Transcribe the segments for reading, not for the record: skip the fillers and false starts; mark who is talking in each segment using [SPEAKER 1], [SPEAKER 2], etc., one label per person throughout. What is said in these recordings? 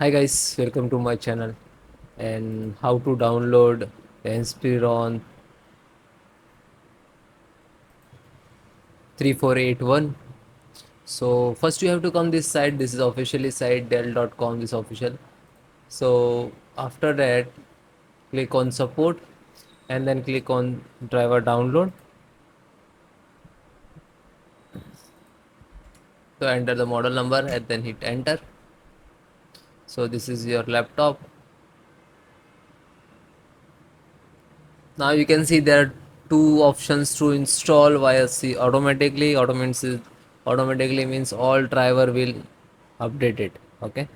[SPEAKER 1] Hi guys, welcome to my channel and how to download Inspiron 3481. So first you have to come this site. This is officially site dell.com, this official. So after that click on support and then click on driver download. So enter the model number and then hit enter. So this is your laptop. Now you can see there are two options to install via C automatically. Automatically means all driver will update it. Okay,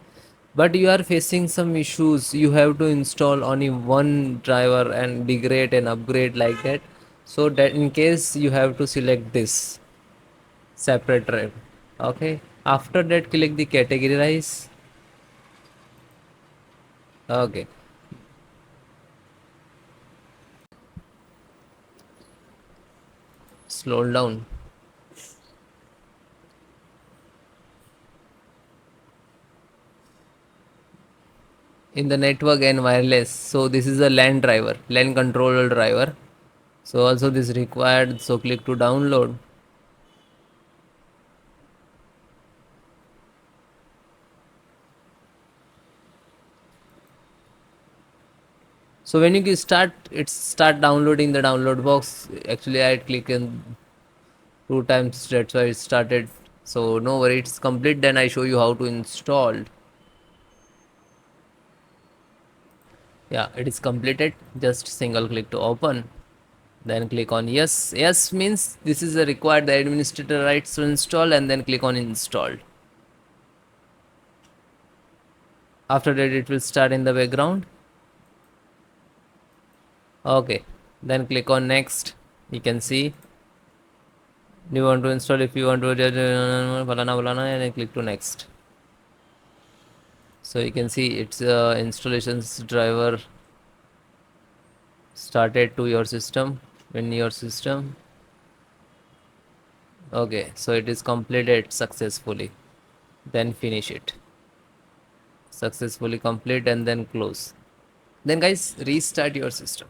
[SPEAKER 1] but you are facing some issues. You have to install only one driver and degrade and upgrade like that. So that in case you have to select this separate drive. Okay. After that, click the categorize. Okay. Slow down. In the network and wireless, so this is a LAN driver, LAN controller driver. So also this required, so click to download. So when you start, it start downloading the download box. Actually I click in two times, that's why it started. So no worry, it's complete. Then I show you how to install. Yeah, it is completed. Just single click to open, then click on yes. Yes means this is a required, the administrator rights to install, and then click on installed. After that it will start in the background. Okay, then click on next. You can see you want to install, if you want to and then click to next. So you can see it's installations driver started to your system, in your system. Okay, so it is completed successfully. Then finish it. Successfully complete and then close. Then guys, restart your system.